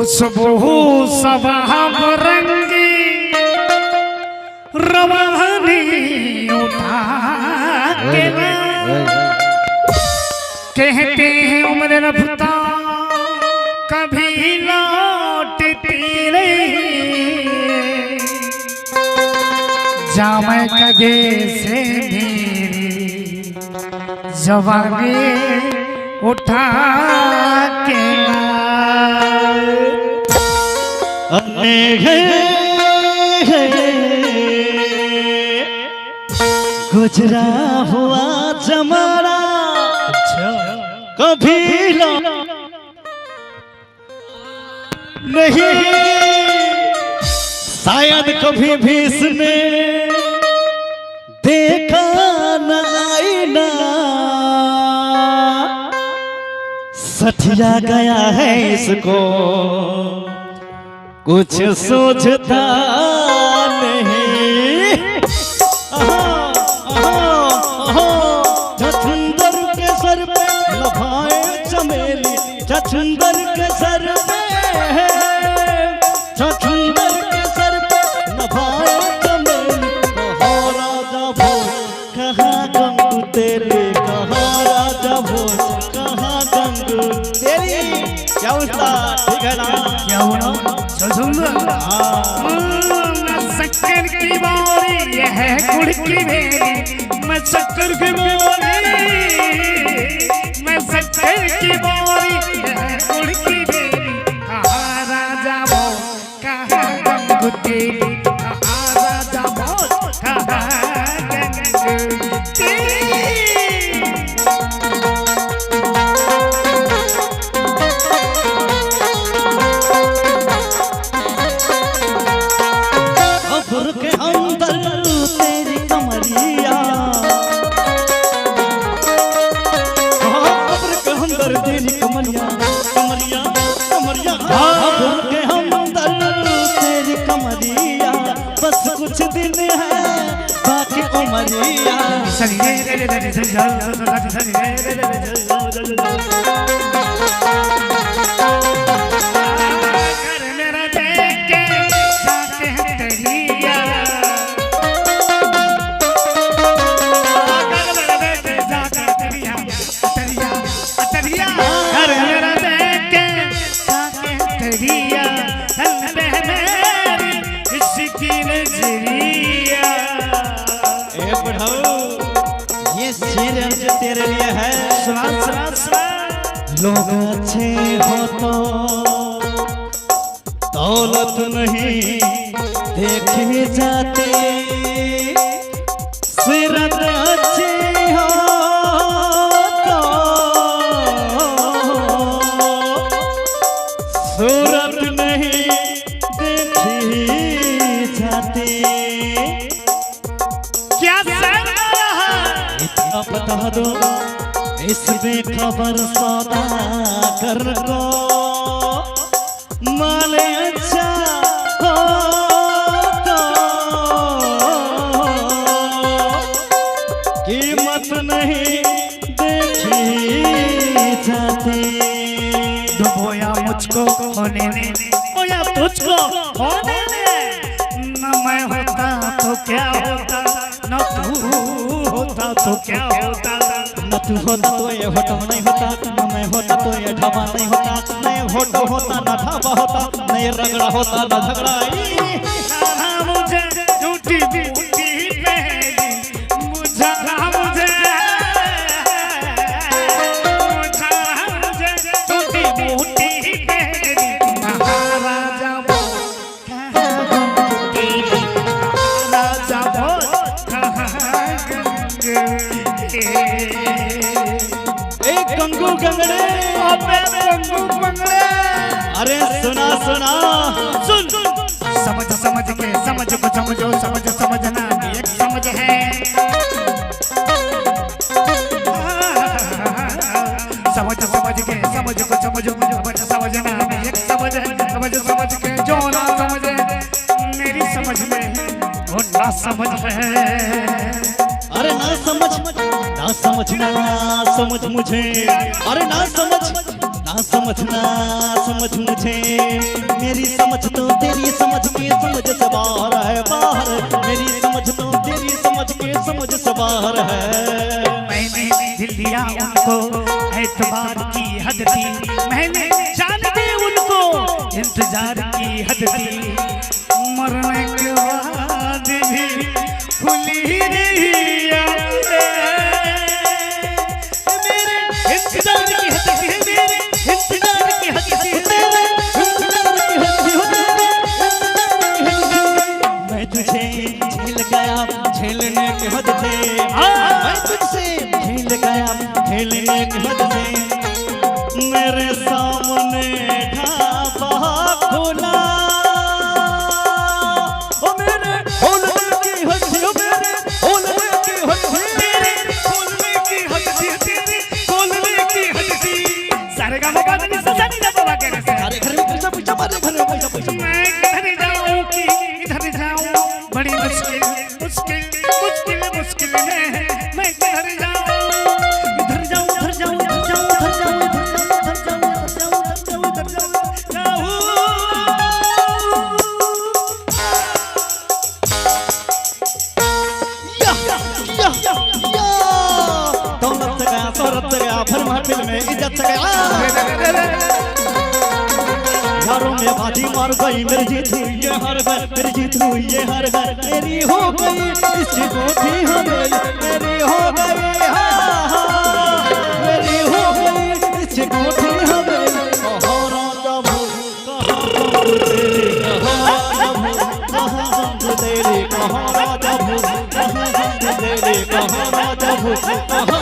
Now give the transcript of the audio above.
खुशबू सवाब रंगी रवानी उठा के कहते हैं उम्र रफ्ता कभी लौटती नहीं जामे कदे से मेरी जवानी उठा के गुजरा हुआ जमाना कभी नहीं शायद कभी भी इसने देखा न आईना सठिया गया है इसको कुछ सोचता नहीं छछुंदर के सर पे लभाए चमेली छछुंदर के सर पे छछुंदर के सर पे लभाए चमेली कहाँ राजा भोज कहाँ गंगू तेरे कहाँ राजा भोज कहाँ गंगू तेरी क्या उस्ताद ठीक है ना क्या हुआ शक्कर की बोरी यह है गुड़ की मेरी मैं शक्कर की बोरी मैं शक्कर की बोरी यह है गुड़ की मेरी कहाँ राजा वो कहाँ गंगू तेरी कहाँ राजा वो कहाँ गंगू तेरी के अंदर तेरी कमरिया कब्र के अंदर तेरी कमरिया कमरिया कमरिया कब्र के अंदर तेरी कमरिया बस कुछ दिन है बाकी उमरिया ये शेर तेरे लिए है लोग अच्छे हो तो दौलत नहीं देखे जाते सीरत अच्छी हो तो सूरत नहीं देखी जाते बता दो इसमें खबर सौदा कर को माल अच्छा हो तो कीमत नहीं देखी जाती डुबोया मुझको होने ने ओया तुझको होने ने न मैं होता तो क्या होता न तू होता तो क्या होता न तू होता तो ये होटल नहीं होता न मैं होता तो ये ढाबा नहीं होता नहीं होटल होता न ढाबा होता नहीं रगड़ा होता न झगड़ा मुझे झूठी बूटी पहली मुझे झूठी बूटी पहली महाराजा वो राजा वो एक गंगू गंगड़े गंगू गंगड़े अरे सुना सुना सुन समझ समझ के समझ को समझो समझ समझना भी एक समझ है समझ समझ के समझ को समझो समझ समझना भी एक समझ है समझ समझ के जो ना समझे मेरी समझ में वो ना समझ है अरे ना समझ मुझे अरे ना समझ ना समझना समझ मुझे, मेरी समझ तो तेरी समझ के समझ से बाहर है, बाहर। मेरी समझ तो तेरी समझ के समझ से बाहर है। मैंने दिल दिया उनको, एतबार की हद थी, मैंने जान दी उनको, इंतजार की हद थी। मरने के बाद भी खुली रही मेरे इंतजार की हद थी, मेरे इंतजार की हद थी, मेरे इंतजार की हद थी। मैं तुझे झेल गया झेलने की हद से, मैं तुझसे झेल गया झेलने की हद से। मेरे सामने ढाबा खोला, ओ मेरे खोलने की हद थी, ओ मेरे खोलने की हद थी, तेरे खोलने की हद थी, तेरे खोलने की हद थी। सारे गाने गा देने से जानी जाता बाकी कैसे। सारे घर में पैसा पैसा मारे, घर में पैसा पैसा। मैं किधर जाऊं कि इधर जाऊं, बड़ी मुश्किल मुश्किल मुश्किल मुश्किल में मैं किधर जाऊं, इधर जाऊं उधर जाऊं, इधर जाऊं उधर जाऊं, इधर जाऊं उधर जाऊं, इधर जाऊं उधर जाऊं। दौलत से गया शोहरत से गया, फिर महफिल में इज्जत से गया। यारों में बाजी मार गई, मेरी जीत हुई ये हार गई, मेरी जीत हुई ये हार गई। मेरी हो गई इसकी गोठी हमें, मेरी हो गई मेरी हो गई इसकी गोठी हमें। कहाँ राजा भोज कहाँ गंग तेरी, कहाँ गंग तेरी, कहाँ राजा भोज कहाँ गंग तेरी, कहाँ राजा भोज कहाँ